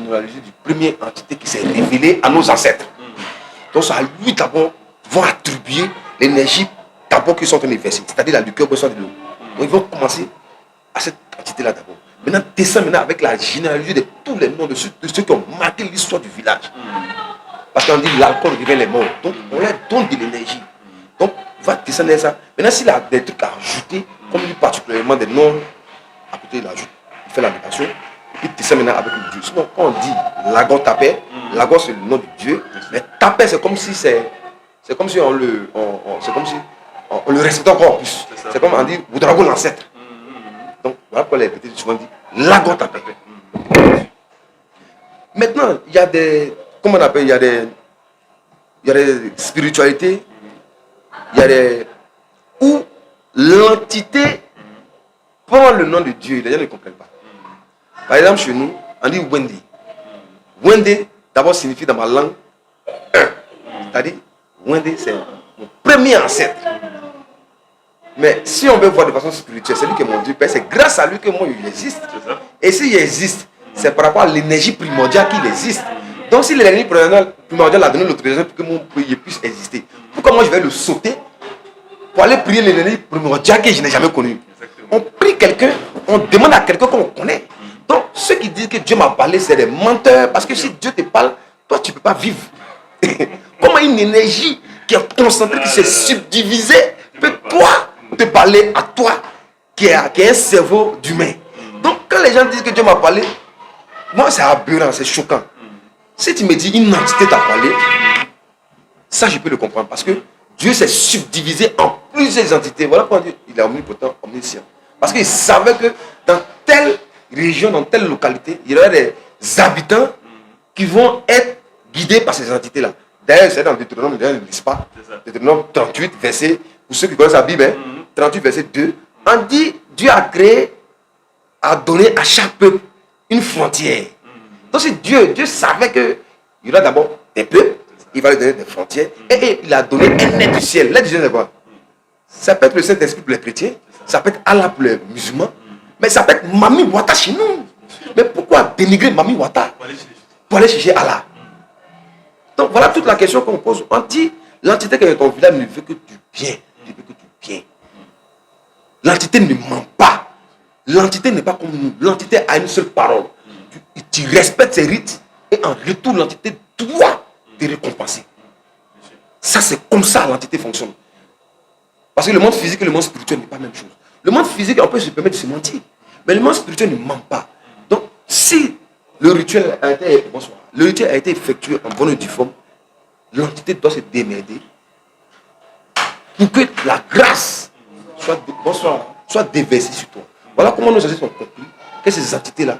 généalogie du premier entité qui s'est révélée à nos ancêtres. Donc c'est à lui d'abord vont attribuer l'énergie d'abord qu'ils sont en train de verser, c'est-à-dire la liqueur boisson de l'eau. Donc ils vont commencer à cette entité-là d'abord. Maintenant, descend maintenant avec la généalogie de tous les noms de ceux qui ont marqué l'histoire du village. Parce qu'on dit l'alcool révèle les morts. Donc on leur donne de l'énergie. Donc on va descendre à ça. Maintenant, s'il a des trucs à ajouter, comme lui particulièrement des noms, à côté il ajoute, il fait la notation. Il descend maintenant avec le Dieu. Sinon, quand on dit Lagon Tapé, Lagon c'est le nom du Dieu, mais Tapé c'est comme si on le respectait encore plus. C'est comme on dit Boudrago l'ancêtre. Donc voilà pourquoi les petits souvent dit Lagon Tapé. Maintenant, il y a des, comment on appelle, il y a des spiritualités, il y a des où l'entité prend le nom de Dieu, les gens ne comprennent pas. Par exemple, chez nous, on dit Wendy. Wendy, d'abord, signifie dans ma langue un. C'est-à-dire, Wendy, c'est mon premier ancêtre. Mais si on veut voir de façon spirituelle, c'est lui qui est mon Dieu Père, c'est grâce à lui que moi, il existe. Et s'il existe, c'est par rapport à l'énergie primordiale qu'il existe. Donc, si l'énergie primordiale a donné l'autorisation pour que mon pays puisse exister, pourquoi moi je vais le sauter pour aller prier l'énergie primordiale que je n'ai jamais connue? On prie quelqu'un, on demande à quelqu'un qu'on connaît. Donc, ceux qui disent que Dieu m'a parlé, c'est des menteurs. Parce que si Dieu te parle, toi, tu ne peux pas vivre. Comment une énergie qui est concentrée, qui s'est subdivisée, peut toi te parler à toi, qui est un cerveau d'humain? Donc, quand les gens disent que Dieu m'a parlé, moi, c'est aberrant, c'est choquant. Si tu me dis une entité t'a parlé, ça, je peux le comprendre. Parce que Dieu s'est subdivisé en plusieurs entités. Voilà pourquoi il est omnipotent, omniscient. Parce qu'il savait que dans telle région, dans telle localité, il y aura des habitants qui vont être guidés par ces entités-là. D'ailleurs, c'est dans Deutéronome, ne lisent pas. Deutéronome 38, verset, pour ceux qui connaissent la Bible, 38, verset 2, on dit, Dieu a créé, a donné à chaque peuple une frontière. Donc si Dieu savait qu'il y aura d'abord des peuples, il va lui donner des frontières, et il a donné un aide du ciel. L'aide du ciel, c'est quoi? Ça peut être le Saint-Esprit pour les chrétiens, ça peut être Allah pour les musulmans, mais ça peut être Mami Wata chez nous. Mais pourquoi dénigrer Mami Wata pour aller chercher Allah? Donc voilà toute la question qu'on pose. On dit, l'entité qui est ton village ne veut que du bien. Ne veut que du bien. L'entité ne ment pas. L'entité n'est pas comme nous. L'entité a une seule parole. Tu respectes ses rites et en retour, l'entité doit te récompenser. Ça, c'est comme ça l'entité fonctionne. Parce que le monde physique et le monde spirituel n'est pas la même chose. Le monde physique, on peut se permettre de se mentir. Mais le monde spirituel ne ment pas. Donc, si le rituel a été effectué en bonne et due forme, l'entité doit se démerder pour que la grâce soit déversée sur toi. Voilà comment nos ancêtres ont compris que ces entités-là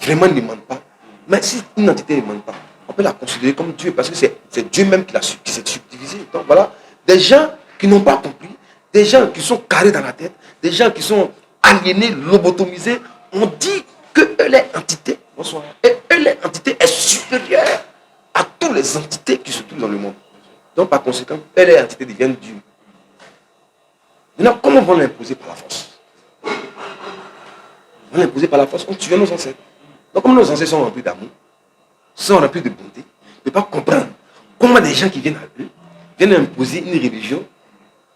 vraiment ne mentent pas. Mais si une entité ne ment pas, on peut la considérer comme Dieu parce que c'est Dieu même qui s'est subdivisé. Donc voilà, des gens qui n'ont pas compris, des gens qui sont carrés dans la tête, des gens qui sont aliénés, lobotomisés, on dit que leur entité, leur entité est supérieure à toutes les entités qui se trouvent dans le monde. Donc par conséquent, leur entité devient Dieu. Maintenant, comment vont l'imposer par la force? On l'a imposé par la force, on tue nos ancêtres. Donc comme nos ancêtres sont remplis d'amour, sont remplis de bonté, ne pas comprendre comment des gens qui viennent à eux viennent imposer une religion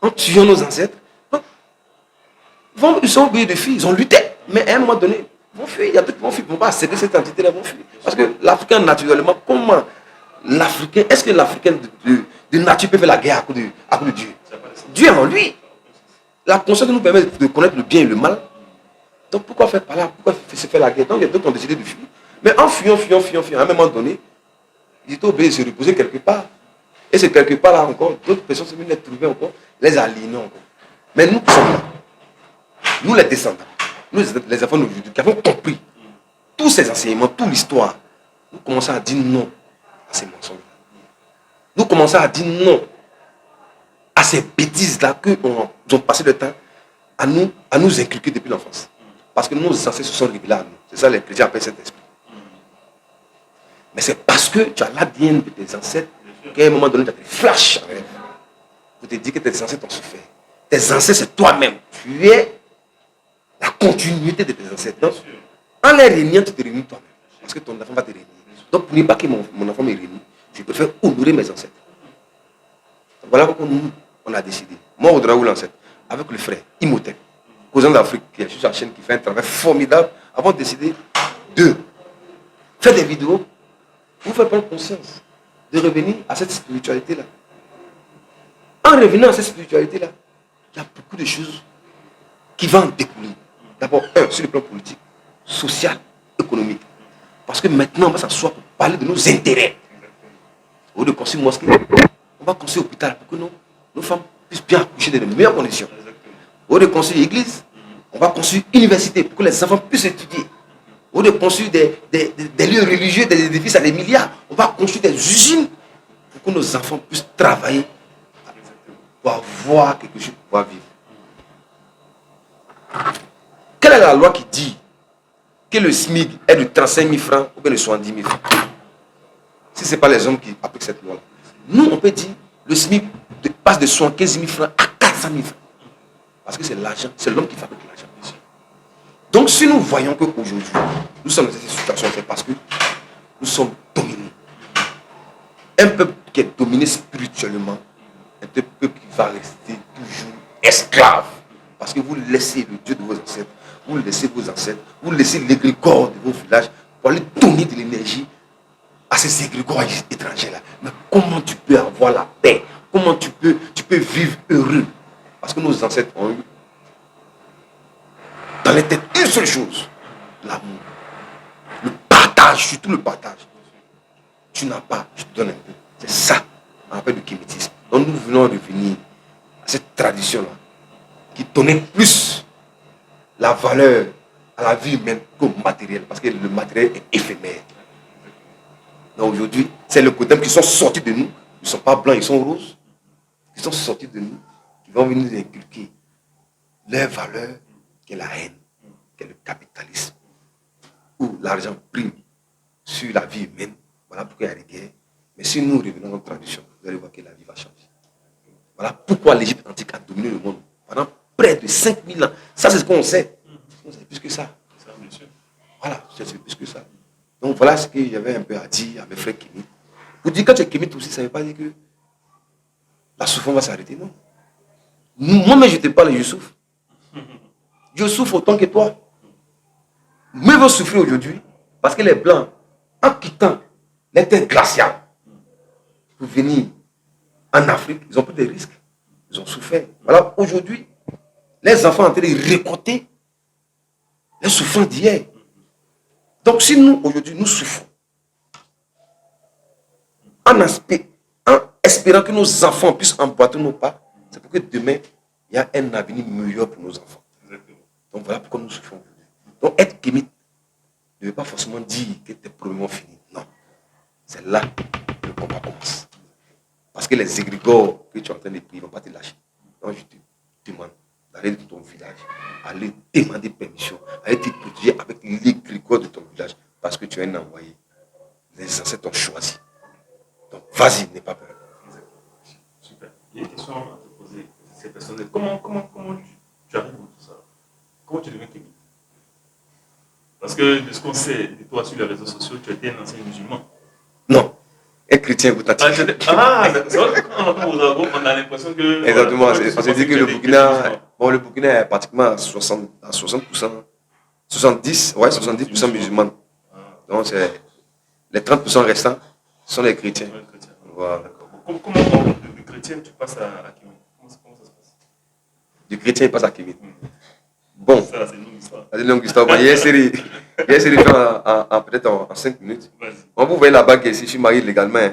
en tuant nos ancêtres. Donc, ils sont obligés de fuir, ils ont lutté, mais à un moment donné, ils vont fuir. Il y a d'autres qui vont fuir, ils ne vont pas accéder à cette entité-là, ils vont fuir. Parce que l'Africain, naturellement, comment l'Africain, est-ce que l'Africain de nature peut faire la guerre à cause de Dieu? Dieu est en lui. La conscience nous permet de connaître le bien et le mal. Donc pourquoi faire par là? Pourquoi se faire la guerre? Donc il y a d'autres qui ont décidé de fuir. Mais en fuyant, à un moment donné, ils étaient obligés de se reposer quelque part. Et c'est quelque part là encore, d'autres personnes se viennent les trouver encore, les aliéner encore. Mais nous qui sommes là, nous les descendants, nous les enfants d'aujourd'hui, qui avons compris tous ces enseignements, toute l'histoire, nous commençons à dire non à ces mensonges. Nous commençons à dire non à ces bêtises-là qu'on ont passé le temps à nous inculquer depuis l'enfance. Parce que nos ancêtres se sont révélés à nous. C'est ça les chrétiens appellent cet esprit. Mais c'est parce que tu as l'ADN de tes ancêtres qu'à un moment donné, tu as des flashs en rêve. Pour te dire que tes ancêtres ont souffert. Tes ancêtres, c'est toi-même. Tu es la continuité de tes ancêtres. Donc, en les réunissant, tu te réunis toi-même. parce que ton enfant va te régner. Donc, pour ne pas que mon enfant me règne, je préfère honorer mes ancêtres. Donc, voilà pourquoi nous, on a décidé. Moi, au Draoul, l'ancêtre, avec le frère Imhotep, cousin d'Afrique, qui est sur sa chaîne, qui fait un travail formidable, avons décidé de faire des vidéos pour faire prendre conscience, de revenir à cette spiritualité-là. En revenant à cette spiritualité-là, il y a beaucoup de choses qui vont en découler. D'abord, sur le plan politique, social, économique. Parce que maintenant, on va s'asseoir pour parler de nos intérêts. Au lieu de construire une mosquée, on va construire un hôpital pour que nos femmes puissent bien accoucher dans de meilleures conditions. Au lieu de construire une église, on va construire une université pour que les enfants puissent étudier. Au lieu de construire des lieux religieux, des édifices à des milliards, on va construire des usines pour que nos enfants puissent travailler pour avoir quelque chose pour pouvoir vivre. Quelle est la loi qui dit que le SMIC est de 35 000 francs ou bien de 70 000 francs? Si ce n'est pas les hommes qui appliquent cette loi-là. Nous, on peut dire le SMIC passe de 75 000 francs à 400 000 francs. Parce que c'est l'argent, c'est l'homme qui fabrique l'argent. Donc, si nous voyons qu'aujourd'hui, nous sommes dans cette situation, c'est parce que nous sommes dominés. Un peuple qui est dominé spirituellement est un peuple qui va rester toujours esclave. Parce que vous laissez le Dieu de vos ancêtres, vous laissez vos ancêtres, vous laissez l'égrégore de vos villages pour aller donner de l'énergie à ces égrégores étrangers-là. Mais comment tu peux avoir la paix? Comment tu peux vivre heureux? Parce que nos ancêtres ont eu dans les têtes une seule chose, l'amour. Le partage, surtout le partage. Tu n'as pas, je te donne un peu. C'est ça, on appelle le kémétisme. Donc nous venons revenir à cette tradition-là qui donnait plus la valeur à la vie humaine qu'au matériel, parce que le matériel est éphémère. Donc aujourd'hui, c'est le côté qui sont sortis de nous, ils ne sont pas blancs, ils sont roses, qui sont sortis de nous, qui vont venir nous inculquer leur valeur, qui est la haine, qui est le capitalisme, où l'argent prime sur la vie humaine. Voilà pourquoi il y a des guerres. Mais si nous revenons à notre tradition, vous allez voir que la vie va changer. Voilà pourquoi l'Égypte antique a dominé le monde pendant près de 5000 ans. Ça, c'est ce qu'on sait. On sait plus que ça. Voilà, c'est plus que ça. Donc voilà ce que j'avais un peu à dire à mes frères kémites. Pour dire quand tu es kémite aussi, ça ne veut pas dire que la souffrance va s'arrêter, non. Moi-même, je te parle, je souffre. Je souffre autant que toi. Mais vont souffrir aujourd'hui parce que les Blancs, en quittant les terres glaciales pour venir en Afrique, ils ont pris des risques. Ils ont souffert. Voilà, aujourd'hui, les enfants sont en train de récolter les souffrances d'hier. Donc si nous, aujourd'hui, nous souffrons, en espérant que nos enfants puissent emboîter nos pas, c'est pour que demain, il y a un avenir meilleur pour nos enfants. Donc voilà pourquoi nous souffrons. Donc être kémite ne veut pas forcément dire que tes problèmes ont fini. Non. C'est là que le combat commence. Parce que les égrégores que tu es en train de prier ne vont pas te lâcher. Donc je te demande d'aller dans ton village, aller demander permission, aller te protéger avec l'égrégore de ton village parce que tu es un envoyé. Les ancêtres t'ont choisi. Donc vas-y, n'aie pas peur. Super. Il y a une question à te poser. C'est personnel. Comment tu arrives dans tout ça? Comment tu deviens kémite? Parce que de ce qu'on sait de toi sur les réseaux sociaux, tu étais un ancien musulman. Non. Un chrétien authentique. C'est vrai qu'on a l'impression que... Exactement. On s'est dit que le Burkina est pratiquement à 60%, 70%, ouais, 70% musulmans. Donc les 30% restants sont les chrétiens. Voilà. Comment du chrétien tu passes à kémite? Comment ça se passe? Du chrétien il passe à kémite. Bon. Ça, c'est une longue histoire. C'est une longue histoire. Il y a une série peut-être en 5 minutes. Bon, vous voyez là-bas que si je suis marié légalement,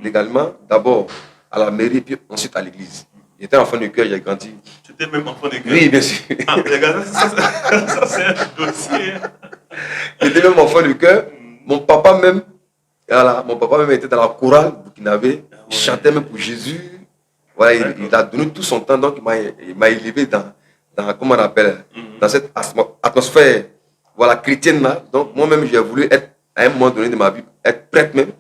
légalement, d'abord à la mairie, puis ensuite à l'église. J'étais enfant de cœur, j'ai grandi. Tu étais même enfant de cœur? Oui, bien sûr. Ça c'est un dossier. J'étais même enfant de cœur. Mon papa même était dans la chorale burkinabé. Il chantait même pour Jésus. Voilà, il a donné tout son temps, donc il m'a élevé dans comment on appelle, dans cette atmosphère, voilà, chrétienne là. Donc moi-même j'ai voulu être, à un moment donné de ma vie, être prêtre même.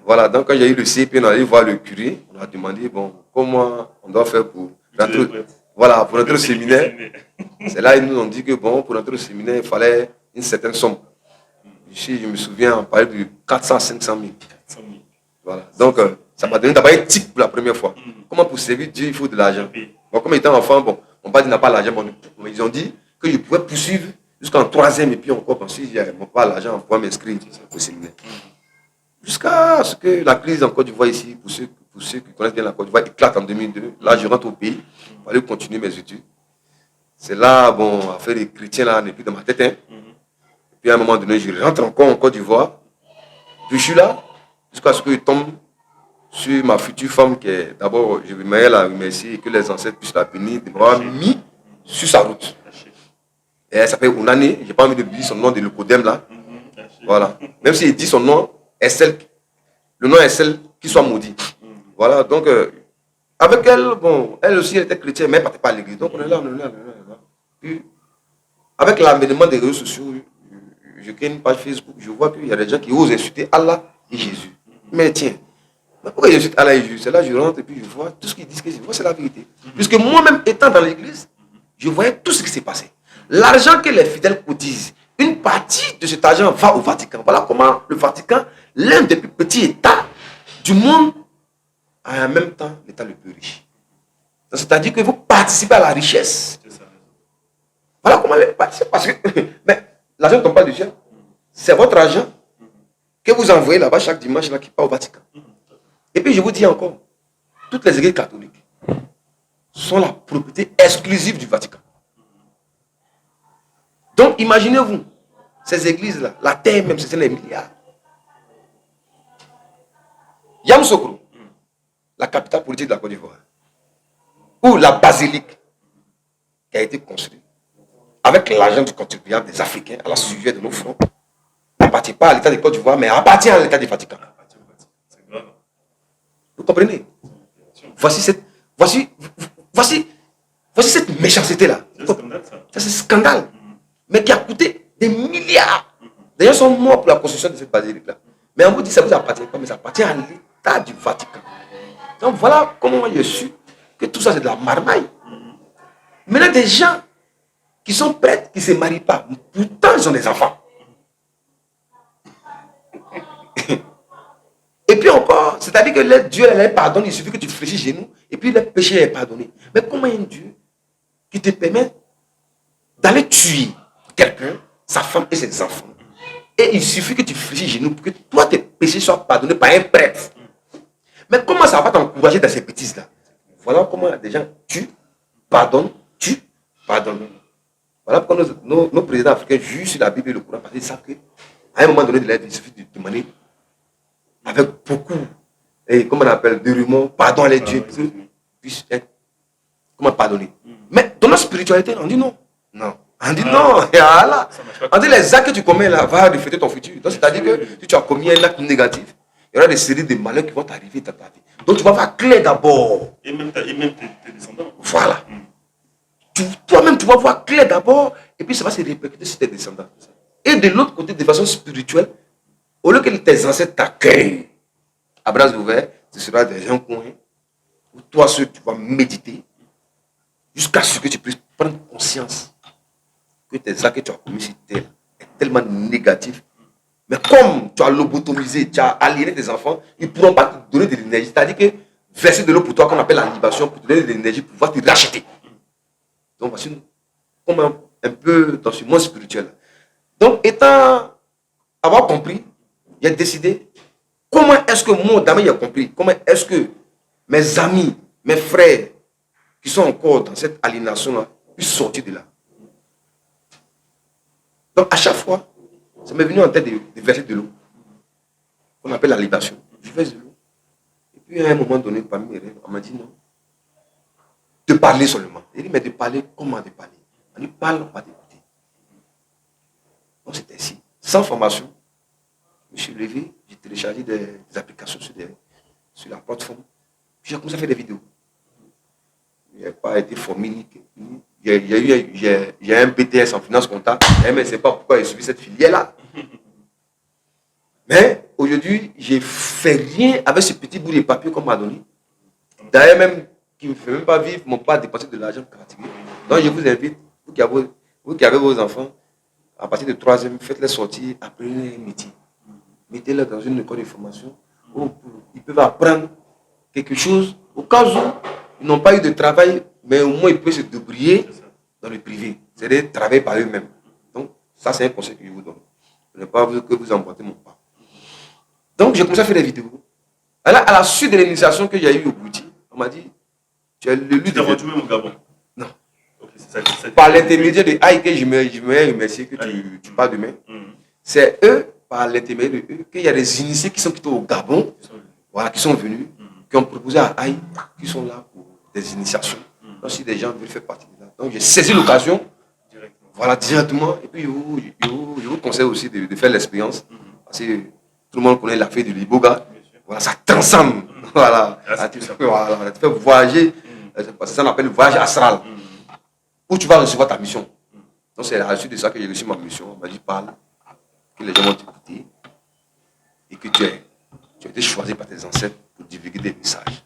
Voilà, donc quand j'ai eu le CP, on allait voir le curé, on a demandé, bon, comment on doit faire pour rentrer, voilà, pour rentrer au séminaire. C'est là ils nous ont dit que bon, pour rentrer au séminaire, il fallait une certaine somme. Ici, je me souviens, on parlait de 400 à 500 000. 400 000. Voilà. Donc, ça m'a donné d'abord un tic pour la première fois. Comment pour servir Dieu, il faut de l'argent. Bon, comme étant enfant, bon, mon père n'a pas l'argent. Bon, mais ils ont dit que je pouvais poursuivre jusqu'en 3e et puis encore, parce que si mon père l'argent, on pouvait m'inscrire au séminaire. Jusqu'à ce que la crise en Côte d'Ivoire ici, pour ceux qui connaissent bien la Côte d'Ivoire, éclate en 2002. Là, je rentre au pays. Il fallait continuer mes études. C'est là, bon, affaire des chrétiens, là, n'est plus dans ma tête. Hein. Et puis à un moment donné, je rentre encore en Côte d'Ivoire. Puis je suis là, jusqu'à ce que je tombe sur ma future femme qui est, d'abord, je vais la remercier et que les ancêtres puissent la bénir de m'avoir mis sur sa route. Et elle s'appelle Ounane, j'ai pas envie de dire son nom de l'Ocodem là. Voilà. Même s'il dit son nom, le nom est celle qui soit maudit. Voilà, donc, avec elle, bon, elle aussi elle était chrétienne, mais elle ne partait pas à l'église. Donc on est là. Puis, avec l'avènement des réseaux sociaux, je crée une page Facebook, je vois qu'il y a des gens qui osent insulter Allah et Jésus. Mais tiens, pourquoi ils insultent Allah et Jésus? C'est là que je rentre et puis je vois tout ce qu'ils disent que je vois, c'est la vérité. Puisque moi-même, étant dans l'église, je voyais tout ce qui s'est passé. L'argent que les fidèles cotisent, une partie de cet argent va au Vatican. Voilà comment le Vatican, l'un des plus petits États du monde, a en même temps l'État le plus riche. C'est-à-dire que vous participez à la richesse. Voilà comment les participez. Parce que mais l'argent ne tombe pas du ciel. C'est votre argent que vous envoyez là-bas chaque dimanche là, qui part au Vatican. Et puis je vous dis encore, toutes les églises catholiques sont la propriété exclusive du Vatican. Donc imaginez-vous, ces églises-là, la terre même, c'est les milliards. Yamoussoukro, la capitale politique de la Côte d'Ivoire, ou la basilique qui a été construite avec l'argent du contribuable des Africains à la sujet de nos fronts, n'appartient pas à l'État de Côte d'Ivoire, mais appartient à l'État du Vatican. Vous comprenez? Voici cette méchanceté-là. C'est un scandale. Mais qui a coûté des milliards. Les gens sont morts pour la construction de cette basilique-là. Mais on vous dit, ça ne vous appartient pas, mais ça appartient à l'État du Vatican. Donc voilà comment j'ai su que tout ça c'est de la marmaille. Maintenant, des gens qui sont prêtres, qui ne se marient pas, pourtant ils ont des enfants. Et puis encore, c'est-à-dire que Dieu les pardonne, il suffit que tu fléchis chez nous, et puis le péché est pardonné. Mais comment un Dieu qui te permet d'aller tuer quelqu'un, sa femme et ses enfants, et il suffit que tu fléchis chez nous pour que toi tes péchés soient pardonnés par un prêtre? Mais comment ça va t'encourager dans ces bêtises-là? Voilà comment des gens tuent, pardonnent. Voilà pourquoi nos présidents africains jugent sur la Bible et le Coran, parce qu'ils savent qu'à un moment donné de la vie, il suffit de demander avec beaucoup, et comme on appelle, de rumeurs, pardon à les dieux, pour qu'ils puissent être, comment pardonner. Mais dans notre spiritualité, on dit non. Non. On dit non. Voilà. On dit les actes que tu commets là, va refléter ton futur. Donc c'est-à-dire que si tu as commis un acte négatif, il y aura des séries de malheurs qui vont t'arriver dans ta vie. Donc tu vas voir clair d'abord. Et même tes descendants. Voilà. Toi-même, tu vas voir clair d'abord, et puis ça va se répercuter sur tes descendants. Et de l'autre côté, de façon spirituelle, au lieu que tes ancêtres t'accueillent à bras ouverts, ce sera des coins où toi seul tu vas méditer jusqu'à ce que tu puisses prendre conscience que tes actes que tu as commis sur terre est tellement négatif. Mais comme tu as lobotomisé, tu as aliéné tes enfants, ils ne pourront pas te donner de l'énergie. C'est-à-dire que verser de l'eau pour toi qu'on appelle la libation, pour te donner de l'énergie, pour pouvoir te racheter. Donc voici comme un peu dans ce monde spirituel. Donc avoir compris, j'ai décidé comment est-ce que moi, Damien, j'ai compris, comment est-ce que mes amis, mes frères qui sont encore dans cette aliénation-là puissent sortir de là. Donc à chaque fois, ça m'est venu en tête de verser de l'eau, qu'on appelle la libation. Je verse de l'eau. Et puis à un moment donné, parmi mes rêves, on m'a dit non. De parler seulement. Il dit, mais de parler, comment de parler? On dit, parle, pas d'écouter. Donc c'était ainsi. Sans formation, je me suis levé, j'ai téléchargé des applications sur la plateforme. Puis j'ai commencé à faire des vidéos. Je n'ai pas été formé. J'ai un BTS en finance comptable, mais je ne sais pas pourquoi j'ai suivi cette filière-là. Mais aujourd'hui, je ne fais rien avec ce petit bout de papier qu'on m'a donné. D'ailleurs, même qui ne me fait même pas vivre, m'ont pas dépensé de l'argent particulier. Donc je vous invite, vous qui avez vos enfants, À partir de 3e, faites-les sortir, apprenez un métier. Mettez-les dans une école de formation où ils peuvent apprendre quelque chose au cas où ils n'ont pas eu de travail, mais au moins ils peuvent se débrouiller dans le privé. C'est-à-dire travailler par eux-mêmes. Donc, ça, c'est un conseil que je vous donne. Je ne veux pas que vous emboîtez mon pas. Donc, j'ai commencé à faire des vidéos. À la suite de l'initiation que j'ai eue au Bouti, on m'a dit, tu es l'élu Tu t'es rendu même au Gabon? Non. Okay, c'est par l'intermédiaire de Aïe que je me remercie que tu parles demain. C'est eux, par l'intermédiaire de eux, qu'il y a des initiés qui sont plutôt au Gabon, voilà, qui sont venus, qui ont proposé à Aïe, qui sont là pour des initiations. Donc, si des gens veulent faire partie de là. Donc, j'ai saisi l'occasion, voilà, directement. Et puis, je vous conseille aussi de faire l'expérience. Parce que tout le monde connaît l'affaire de l'Iboga. Voilà, ça transcende. Voilà, tu fais voyager. C'est ça qu'on appelle le voyage astral. Où tu vas recevoir ta mission. Donc, c'est à la suite de ça que j'ai reçu ma mission. On m'a dit, parle, que les gens vont t'écouter et que tu as été choisi par tes ancêtres pour divulguer des messages.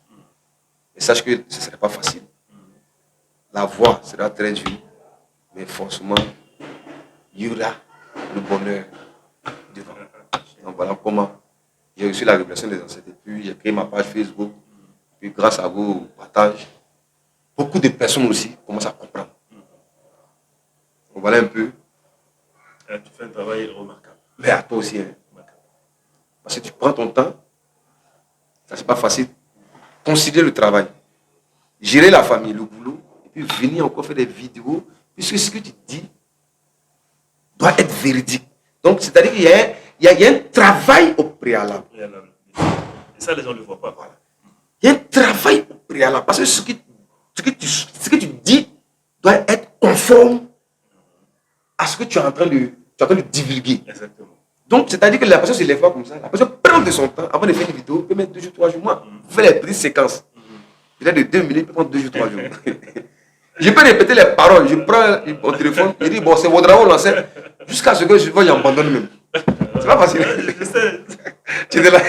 Et sache que ce ne serait pas facile. La voix sera très dure, mais forcément, il y aura le bonheur devant. Donc, voilà comment j'ai reçu la révélation des ancêtres. Et puis, j'ai créé ma page Facebook. Et grâce à vos partages, beaucoup de personnes aussi commencent à comprendre. Donc, voilà un peu. Tu fais un travail remarquable. Mais à toi aussi. Hein. Parce que tu prends ton temps. Ça, c'est pas facile. Considère le travail. Gérer la famille, le boulot. Et puis venir encore faire des vidéos. Puisque ce que tu dis doit être véridique. Donc, c'est-à-dire qu'il y a un travail au préalable. Et ça, les gens ne le voient pas. Voilà. Il y a un travail au préalable. Parce que ce que tu dis doit être conforme à ce que tu es en train de divulguer. Exactement. Donc, c'est-à-dire que la personne se lève pas comme ça. La personne prend de son temps avant de faire une vidéo, peut mettre 2 jours, 3 jours. Moi, vous faites les petites séquences. Peut-être de 2 minutes, peut prendre 2 jours, 3 jours. Je peux répéter les paroles. Je prends mon téléphone, je dis, bon, c'est votre drapeau lancé, jusqu'à ce que je vois, j'abandonne même. C'est pas facile. Je sais. Tu es là.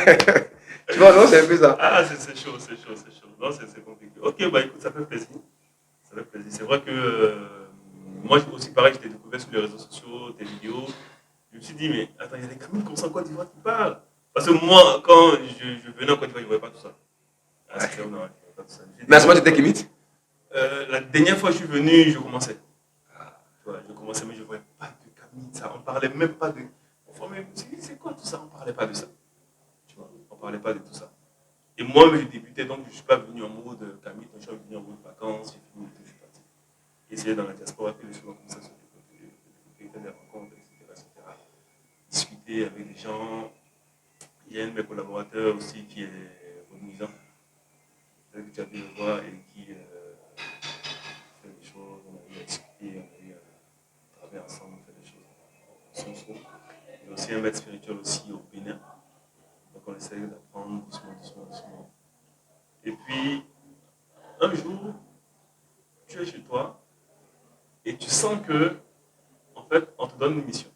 Tu vois, non, c'est un peu ça. Ah, c'est chaud, c'est chaud, c'est chaud. Non, c'est compliqué. Ok, bah écoute, ça fait plaisir. Ça fait plaisir. C'est vrai que moi aussi, pareil, je t'ai découvert sur les réseaux sociaux, tes vidéos. Je me suis dit, mais attends, il y a des Camille comme ça en Côte d'Ivoire qui parlent. Parce que moi, quand je venais en Côte d'Ivoire, je ne voyais pas tout ça. Ah, c'est clair, non, je ne voyais pas tout ça. Mais à ce moment, tu étais Kémite? La dernière fois que je suis venu, je commençais. Tu vois, je commençais, mais je ne voyais pas de Camille, ça. On ne parlait même pas de. Enfin, mais c'est quoi tout ça? On ne parlait pas de ça. Tu vois, on ne parlait pas de tout ça. Et moi, je débutais, donc je ne suis pas venu en mode Camille, je suis venu en mode vacances, j'ai fini, je suis parti. Essayer dans la diaspora, puis les choses comme ça, faire des rencontres, etc. Discuter avec des gens. Il y a un de mes collaborateurs aussi qui est remisant, que tu as pu le voir et qui fait des choses. On a eu à discuter, on a eu à travailler ensemble, on fait des choses. Il y a aussi un maître spirituel aussi au Bénin. Donc on essaye d'apprendre doucement. Et puis, un jour, tu es chez toi et tu sens que, en fait, on te donne une mission.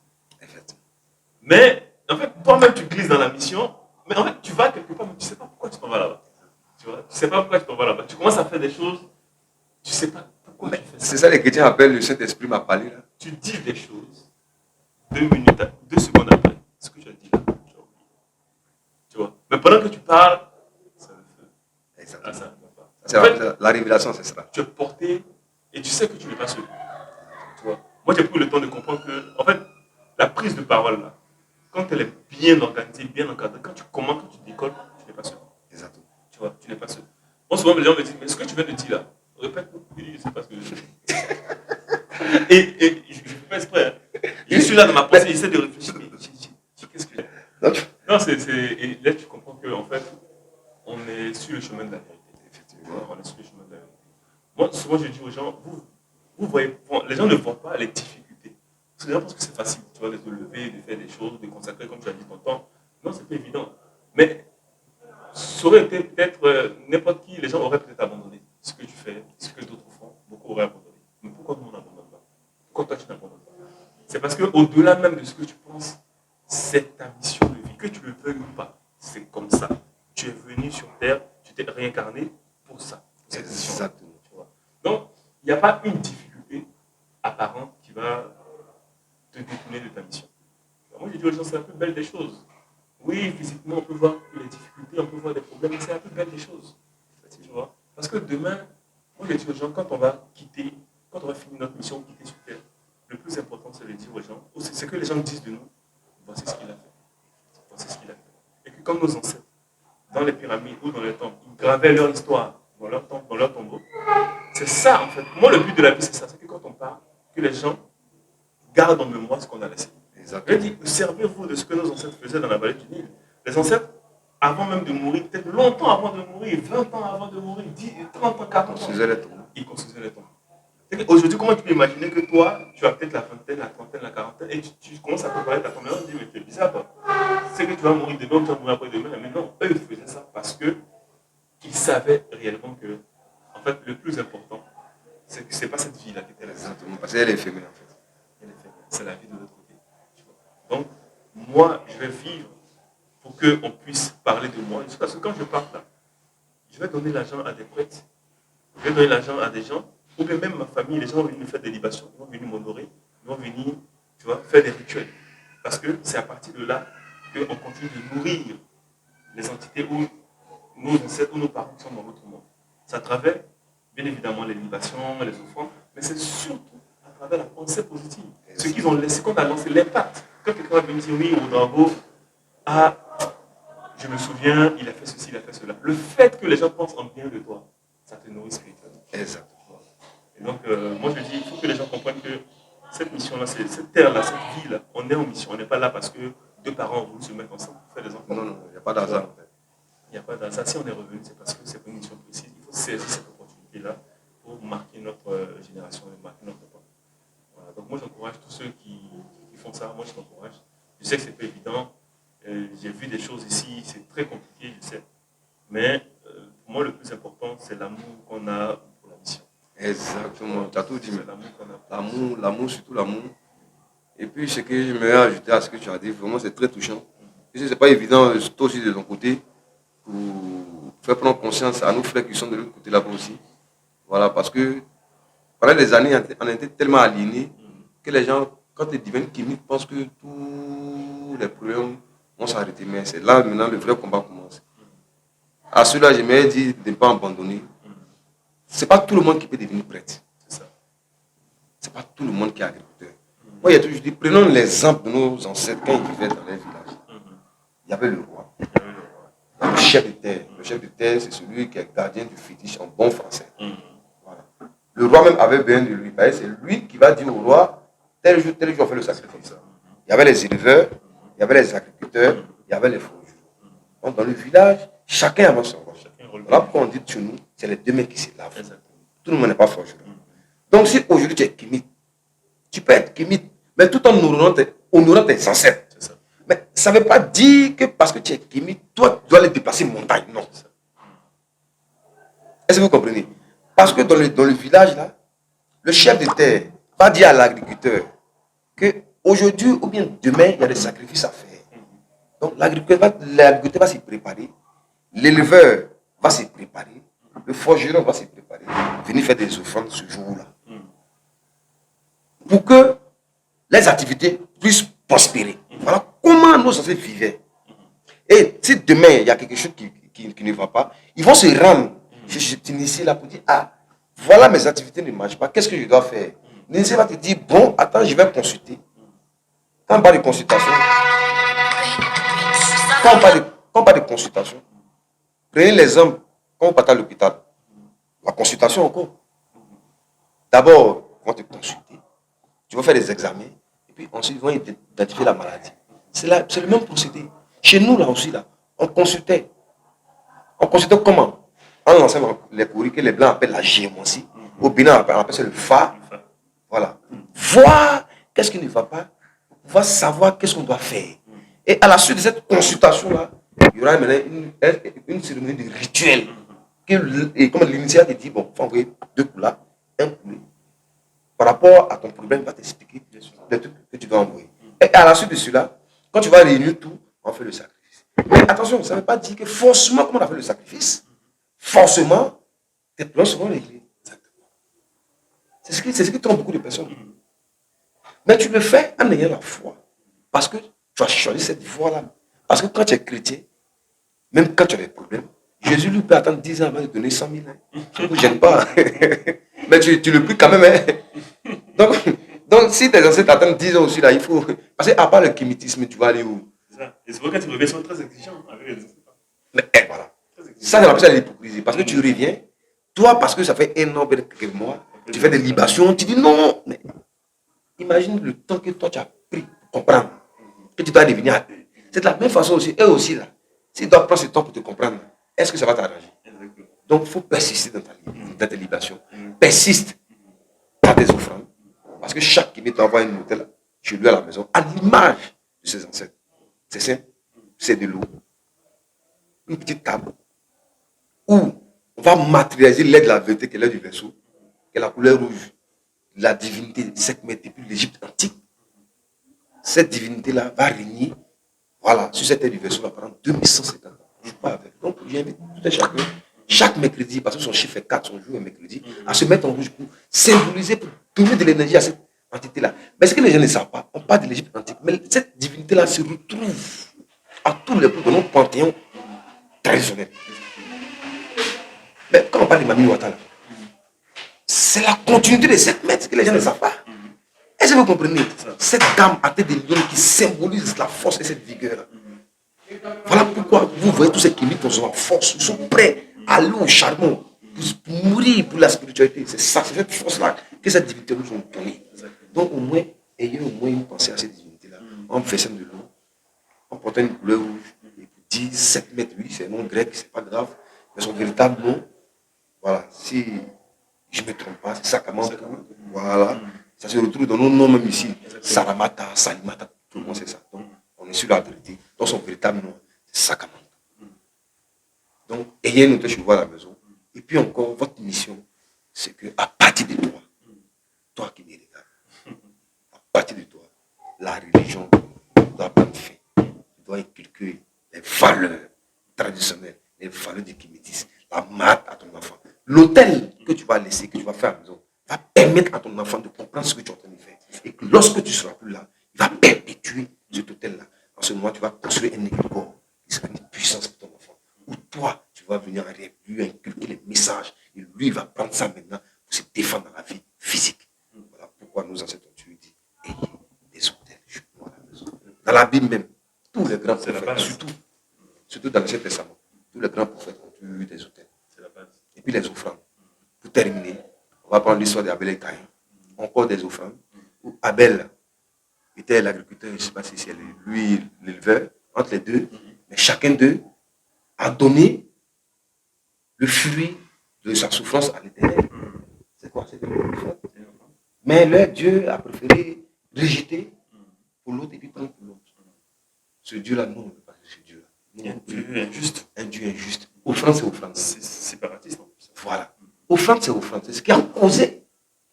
Mais, en fait, toi-même, tu glisses dans la mission, mais en fait, tu vas quelque part, mais tu ne sais pas pourquoi tu t'en vas là-bas. Tu vois, tu ne sais pas pourquoi tu t'en vas là-bas. Tu commences à faire des choses, tu ne sais pas pourquoi tu fais ça. C'est ça les chrétiens appellent le Saint-Esprit m'a parlé là. Tu dis des choses, 2 minutes, 2 secondes après, ce que tu as dit là, tu as oublié. Tu vois, mais pendant que tu parles, ça le fait. Exactement. Ah, ça ne va pas. C'est En fait, la révélation, c'est ça. tu es porté et tu sais que tu n'es pas seul. Tu vois, moi, j'ai pris le temps de comprendre que, en fait, la prise de parole là, quand elle est bien organisée, bien encadrée, quand tu commences, quand tu décolles, tu n'es pas seul. Exactement. Tu vois, tu n'es pas seul. Moi, souvent, les gens me disent, mais ce que tu viens de dire là, répète-nous. Je dis, je sais pas ce que je dis. Et je ne fais pas exprès. Hein. Je suis là dans ma pensée, j'essaie de réfléchir, mais qu'est-ce que je... Non, et là, tu comprends qu'en fait, on est sur le chemin de la vérité. Effectivement, on est sur le chemin de la vérité. Moi, souvent, je dis aux gens, vous voyez, les gens ne voient pas les difficultés. Parce que les gens pensent que c'est facile, tu vois, de te lever, de faire des choses, de consacrer, comme tu as dit, ton temps. Non, c'est pas évident. Mais ça aurait été peut-être n'importe qui, les gens auraient peut-être abandonné ce que tu fais, ce que d'autres font. Beaucoup auraient abandonné. Mais pourquoi nous, on n'abandonne pas? Pourquoi toi, tu n'abandonnes pas? C'est parce qu'au-delà même de ce que tu penses, c'est ta mission de vie, que tu le veuilles ou pas. C'est comme ça. Tu es venu sur Terre, tu t'es réincarné pour ça. Pour Exactement. Tu vois. Donc, il n'y a pas une difficulté apparente qui va te détourner de ta mission. Moi, je dis aux gens, c'est la plus belle des choses. Oui, physiquement, on peut voir les difficultés, on peut voir des problèmes, mais c'est la plus belle des choses. Tu vois? Parce que demain, moi, je dis aux gens, quand on va finir notre mission, quitter sur Terre, le plus important, c'est de dire aux gens, c'est que les gens disent de nous, voici ce qu'il a fait. Voici ce qu'il a fait. Et que comme nos ancêtres, dans les pyramides ou dans les temples, ils gravaient leur histoire dans leur temple, dans leur tombeau. C'est ça, en fait. Moi, le but de la vie, c'est ça. C'est que quand on part, que les gens gardent en mémoire ce qu'on a laissé. Je dis, servez-vous de ce que nos ancêtres faisaient dans la vallée du Nil. Les ancêtres, avant même de mourir, peut-être longtemps avant de mourir, 20 ans avant de mourir, 10, 30 ans, 40 ans, ils construisaient les tombes. Aujourd'hui, comment tu peux imaginer que toi, tu as peut-être la vingtaine, la trentaine, la quarantaine, et tu commences à préparer ta tombe, et on te dit, mais c'est bizarre, toi. C'est que tu vas mourir demain ou tu vas mourir après-demain. Mais non, eux, ils faisaient ça parce qu'ils savaient réellement que, en fait, le plus important, c'est que ce n'est pas cette vie-là qui était là. Exactement, parce qu'elle est éphémère, en fait. Elle est éphémère. C'est la vie de l'autre côté. Donc, moi, je vais vivre pour qu'on puisse parler de moi. Parce que quand je pars là, je vais donner l'argent à des prêtres, je vais donner l'argent à des gens, ou bien même ma famille, les gens vont venir me faire des libations, ils vont venir m'honorer, ils vont venir, tu vois, faire des rituels. Parce que c'est à partir de là qu'on continue de nourrir les entités où nos ancêtres ou nos parents sont dans l'autre monde. C'est à travers, bien évidemment, les libations, les offrandes, mais c'est surtout à travers la pensée positive. Ce qu'ils ont laissé, qu'on a lancé l'impact. Quand quelqu'un va venir dire oui, au Dango, ah, je me souviens, il a fait ceci, il a fait cela. Le fait que les gens pensent en bien de toi, ça te nourrit spirituellement. Exactement. Et donc, moi je dis, il faut que les gens comprennent que cette mission-là, cette terre-là, cette vie-là, on est en mission. On n'est pas là parce que deux parents ont voulu se mettre ensemble pour faire des enfants. Non, non, il n'y a pas d'hasard en fait. Il n'y a pas d'hasard. Si on est revenu, c'est parce que c'est une mission précise. Il faut saisir cette opportunité-là pour marquer notre génération et marquer notre temps. Voilà. Donc moi j'encourage tous ceux qui font ça. Moi je t'encourage. Je sais que c'est pas évident. J'ai vu des choses ici, c'est très compliqué, je sais. Mais pour moi le plus important, c'est l'amour qu'on a pour la mission. Exactement, tu as tout dit. L'amour, L'amour, surtout l'amour. Et puis ce que je me vais ajouter à ce que tu as dit, vraiment c'est très touchant. Ce n'est pas évident, toi aussi de ton côté, pour faire prendre conscience à nos frères qui sont de l'autre côté là-bas aussi. Voilà, parce que pendant des années, on a été tellement aliénés que les gens, quand ils deviennent chimiques, pensent que tous les problèmes vont s'arrêter. Mais c'est là maintenant le vrai combat commence. À cela, j'aimerais dire de ne pas abandonner. Ce n'est pas tout le monde qui peut devenir prêtre. Ce n'est pas tout le monde qui est agriculteur. Moi, il y a toujours dit, prenons l'exemple de nos ancêtres quand ils vivaient dans les villages. Il y avait le roi. Le chef de terre. Le chef de terre, c'est celui qui est gardien du fétiche en bon français. Voilà. Le roi même avait besoin de lui. C'est lui qui va dire au roi, tel jour, on fait le sacrifice. Il y avait les éleveurs, il y avait les agriculteurs, il y avait les forgerons. Donc dans le village, chacun avait son rôle. Là, pourquoi on dit chez nous, c'est les deux mecs qui se lavent. Tout le monde n'est pas forgeron. Donc si aujourd'hui tu es kémite, tu peux être kémite, mais tout en honorant tes ancêtres. Mais ça ne veut pas dire que parce que tu es kémite, toi tu dois aller déplacer une montagne. Non. Est-ce que vous comprenez? Parce que dans le village, là, le chef de terre va dire à l'agriculteur qu'aujourd'hui ou bien demain, il y a des sacrifices à faire. Donc l'agriculteur va s'y préparer, l'éleveur va s'y préparer, le forgeron va s'y préparer, venir faire des offrandes ce jour-là. Pour que les activités puissent prospérer. Voilà comment nos ancêtres vivaient. Et si demain, il y a quelque chose qui ne va pas, ils vont se rendre chez l'initié là pour dire, ah, voilà mes activités ne marchent pas, qu'est-ce que je dois faire? L'initié va te dire, bon, attends, je vais consulter. Quand on parle de consultation, quand on parle de consultation, prenez l'exemple, quand on part à l'hôpital, la consultation encore. D'abord, ils vont te consulter, tu vas faire des examens, et puis ensuite, ils vont identifier la maladie. C'est le même procédé. Chez nous, là aussi, là, on consultait. On consultait comment? En lançant les courriers que les Blancs appellent la géomancie. Au Bénin, on appelle ça le fa. Voilà. Voir qu'est-ce qui ne va pas, pour pouvoir savoir qu'est-ce qu'on doit faire. Et à la suite de cette consultation-là, il y aura maintenant une cérémonie de rituel. Et comme l'initiateur dit, bon, il faut envoyer 2 couleurs, un poulet. Par rapport à ton problème, il va t'expliquer les trucs que tu dois envoyer. Et à la suite de cela, quand tu vas réunir tout, on fait le sacrifice. Mais attention, ça ne veut pas dire que forcément, comme on a fait le sacrifice, forcément, tes problèmes seront réglés. C'est ce qui trompe beaucoup de personnes. Mais tu le fais en ayant la foi. Parce que tu as choisi cette voie-là. Parce que quand tu es chrétien, même quand tu as des problèmes, Jésus lui peut attendre 10 ans avant de donner 100 000. Hein. Ça ne vous gêne pas. Mais tu le pries quand même. Hein. Donc, si tes ancêtres attendent 10 ans aussi, là, il faut. Parce qu'à part le kémitisme, tu vas aller où? C'est ça. Et c'est pourquoi tu reviens, sont très exigeants avec les ancêtres. Mais voilà. Ça, c'est la l'hypocrisie. Parce que tu reviens, toi, parce que ça fait un an, quelques mois, tu fais des libations, tu dis non. Mais imagine le temps que toi, tu as pris pour comprendre que tu dois devenir à eux. C'est de la même façon aussi, eux aussi, là. S'ils doivent prendre ce temps pour te comprendre, est-ce que ça va t'arranger? Donc, il faut persister dans tes libations. Persiste dans tes offrandes. Parce que chaque qui doit avoir une hôtel chez lui à la maison, à l'image de ses ancêtres. C'est simple. C'est de l'eau. Une petite table où on va matérialiser l'aide de la vérité qui est l'aide du verso, qui est la couleur rouge. La divinité de Sekhmet depuis l'Égypte antique. Cette divinité-là va régner, voilà, sur cette terre du verso pendant 2150 ans. Je ne suis pas avec. Donc, j'invite tout un chacun, chaque mercredi, parce que son chiffre est 4, son jour est mercredi, à se mettre en rouge pour symboliser, pour donner de l'énergie à cette entité-là. Mais ce que les gens ne savent pas, on parle de l'Égypte antique, mais cette divinité-là se retrouve à tous les plus de nos panthéons traditionnels. Mais quand on parle de Mami Ouattara, c'est la continuité de cette maître que les gens ne savent pas. Est-ce que vous comprenez? Cette dame à tête de lion qui symbolise la force et cette vigueur. Voilà pourquoi vous voyez tous ces cliniques qui ont la force, ils sont prêts à aller au charbon pour mourir pour la spiritualité. C'est ça, c'est cette force-là que cette divinité nous ont donnée. Donc au moins, ayez au moins une pensée à cette divinité-là. En versant de l'eau, en portant une couleur rouge, et vous dites 7 mètres, oui, c'est un nom grec, c'est pas grave, mais son véritable nom, voilà, si je ne me trompe pas, c'est Sakamanta. Voilà. Ça se retrouve dans nos noms même ici. Saramata, Salimata, tout le monde sait ça. Donc, on est sur la vérité. Donc, son véritable nom, c'est Sakamanta. Donc, ayez une autre chez vous à la maison. Et puis encore, votre mission, c'est que à partir de toi, toi qui m'es regarde, à partir de toi, la religion doit prendre fin. Tu dois inculquer les valeurs traditionnelles, les valeurs du kémétisme, la maths à ton enfant. L'hôtel que tu vas laisser, que tu vas faire à la maison, va permettre à ton enfant de comprendre ce que tu es en train de faire. Et que lorsque tu ne seras plus là, il va perpétuer cet hôtel-là. En ce moment, tu vas construire un égrégore qui sera une puissance pour ton enfant. Ou toi, tu vas venir lui inculquer les messages. Et lui, il va prendre ça maintenant pour se défendre dans la vie physique. Voilà pourquoi nos ancêtres ont dit ayez des hôtels chez nous à la maison. Dans la Bible même, tous les grands prophètes, surtout dans l'Ancien Testament, tous les grands prophètes ont eu des hôtels. Et puis les offrandes. Pour terminer, on va prendre l'histoire d'Abel et Caïn. Encore des offrandes. Où Abel était l'agriculteur, je ne sais pas si c'est lui l'éleveur, entre les deux. Mais chacun d'eux a donné le fruit de sa souffrance à l'Éternel. C'est quoi? C'est l'offrande. Mais leur Dieu a préféré rejeter pour l'autre et puis prendre pour l'autre. Ce Dieu-là, nous, on ne veut pas ce Dieu-là. Un Dieu injuste. Un Dieu injuste. Offrande, c'est offrande. C'est séparatiste. Voilà. Offrande, c'est offrande. C'est ce qui a causé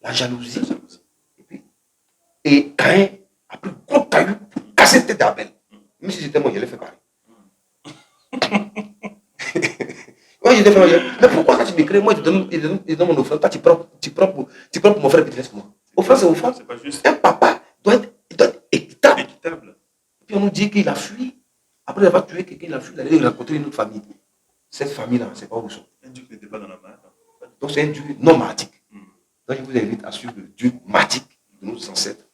la jalousie. Et Caïn a pris un gros caillou pour casser la tête d'Abel. Même si j'étais moi, je l'ai fait pareil. Moi, j'étais fait mais pourquoi quand tu m'écris, moi, je donne mon offrande, toi, tu prends pour mon frère, puis laisse-moi. Offrande, c'est offrande. C'est pas juste. Un papa doit être équitable. Et puis on nous dit qu'il a fui. Après avoir tué quelqu'un, il a fui, il allait rencontrer une autre famille. Cette famille-là, c'est pas où ils sont. Un Dieu qui n'était pas dans la main. Donc c'est un Dieu non martique. Donc je vous invite à suivre le Dieu martique de nos ancêtres.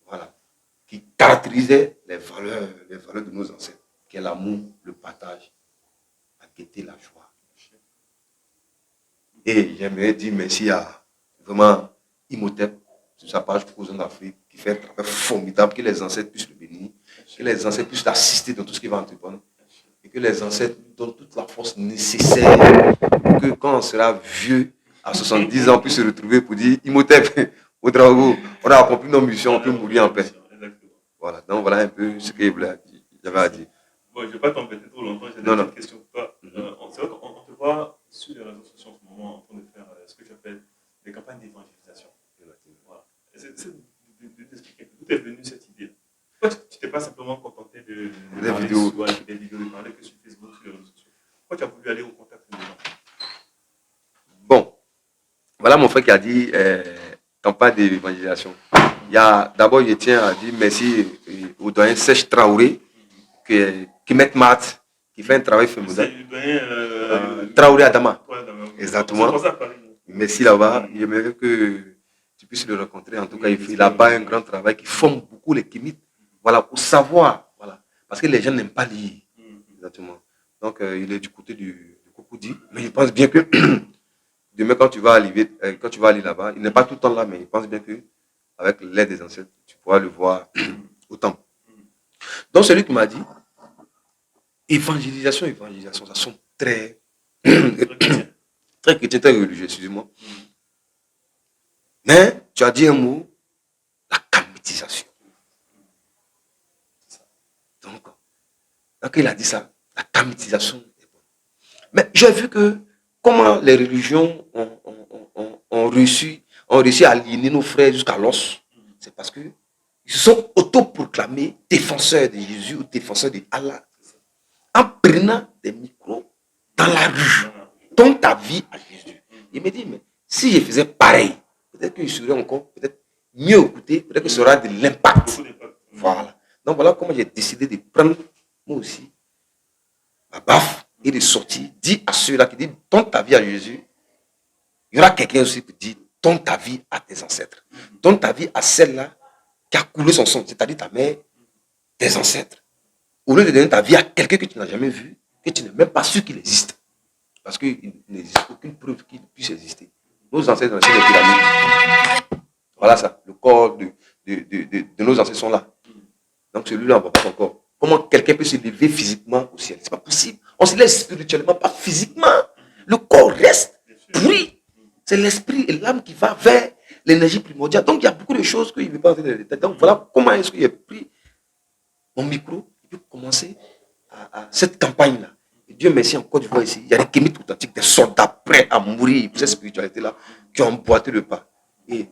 Voilà. Qui caractérisait les valeurs de nos ancêtres. Qui est l'amour, le partage, la gaieté, la joie. Et j'aimerais dire merci à vraiment Imhotep sur sa page Causons d'Afrique qui fait un travail formidable, que les ancêtres puissent le bénir, que les ancêtres puissent l'assister dans tout ce qu'il va entreprendre. Et que les ancêtres nous donnent toute la force nécessaire pour que quand on sera vieux, à 70 ans, on puisse se retrouver pour dire Imhotep, au travail, on a accompli nos missions, on peut mourir en paix. Voilà, donc voilà un peu ce que j'avais à dire. Bon, je ne vais pas t'embêter trop longtemps, j'ai des questions pour toi. C'est vrai qu'on te voit sur les réseaux sociaux en ce moment en train de faire ce que tu appelles des campagnes d'évangélisation. Voilà. Essaie d'expliquer d'où est venue cette idée. Pourquoi tu t'es pas simplement contenté de des vidéos, de parler que sur Facebook, sur les réseaux sociaux? Pourquoi tu as voulu aller au contact des gens? Bon, voilà mon frère qui a dit campagne d'évangélisation. Il y a d'abord, je tiens à dire merci au doyen Sèche Traoré, qui met mat, qui fait un travail formidable. Traoré Adama. Exactement. Merci là-bas. J'aimerais que tu puisses le rencontrer. En tout cas, il fait là-bas un grand travail qui forme beaucoup les kémites. Voilà, pour savoir. Voilà. Parce que les gens n'aiment pas lire. Exactement. Donc, il est du côté du Kokoudi. Mais je pense bien que demain, quand tu vas aller là-bas, il n'est pas tout le temps là, mais il pense bien que avec l'aide des ancêtres, tu pourras le voir au temple. Donc, celui qui m'a dit, évangélisation, ça sont très très chrétien, très religieux, excusez-moi. Mais tu as dit un mot, la camétisation. Donc, quand il a dit ça, la camétisation est bonne. Mais j'ai vu que comment les religions ont réussi à aligner nos frères jusqu'à l'os. C'est parce qu'ils se sont autoproclamés défenseurs de Jésus ou défenseurs de Allah en prenant des micros dans la rue, dans ta vie à Jésus. Il me dit, mais si je faisais pareil, peut-être que je serais encore peut-être mieux écouté, peut-être que ça aura de l'impact. Voilà. Donc voilà comment j'ai décidé de prendre moi aussi ma baffe et de sortir, dire à ceux-là qui disent donne ta vie à Jésus. Il y aura quelqu'un aussi qui dit donne ta vie à tes ancêtres. Donne ta vie à celle-là qui a coulé son sang, c'est-à-dire ta mère, tes ancêtres. Au lieu de donner ta vie à quelqu'un que tu n'as jamais vu, que tu n'es même pas sûr qu'il existe. Parce qu'il n'existe aucune preuve qu'il puisse exister. Nos ancêtres dans les pyramides. Voilà ça. Le corps de nos ancêtres sont là. Donc celui-là, on ne voit pas encore. Comment quelqu'un peut se lever physiquement au ciel? Ce n'est pas possible. On se lève spirituellement, pas physiquement. Le corps reste pourri. C'est l'esprit et l'âme qui va vers l'énergie primordiale. Donc il y a beaucoup de choses qu'il ne veut pas entrer dans les détails. Donc voilà comment est-ce qu'il a pris mon micro et puis commencer à cette campagne-là. Et Dieu merci, en Côte d'Ivoire ici, il y a des kémites authentiques, des soldats prêts à mourir pour cette spiritualité-là, qui ont emboîté le pas. Et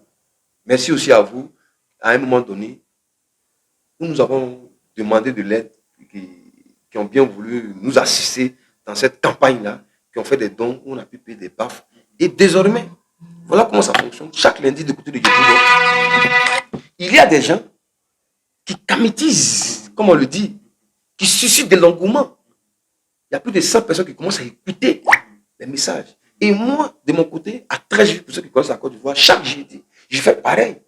merci aussi à vous, à un moment donné, où nous avons demandé de l'aide, qui ont bien voulu nous assister dans cette campagne-là, qui ont fait des dons, où on a pu payer des baffes. Et désormais, voilà comment ça fonctionne. Chaque lundi, de côté de Dieu, il y a des gens qui camétisent, comme on le dit, qui suscitent de l'engouement. Il y a plus de 100 personnes qui commencent à écouter les messages. Et moi, de mon côté, à 13 jours, pour ceux qui connaissent la Côte d'Ivoire, chaque jeudi, je fais pareil.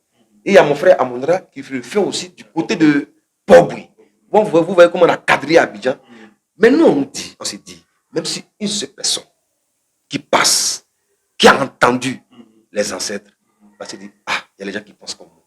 Et il y a mon frère Amondra qui le fait aussi du côté de Pobri. Bon, vous voyez comment on a cadré Abidjan. Mais nous, on s'est dit, même si une seule personne qui passe, qui a entendu les ancêtres, va se dire, ah, il y a les gens qui pensent comme moi.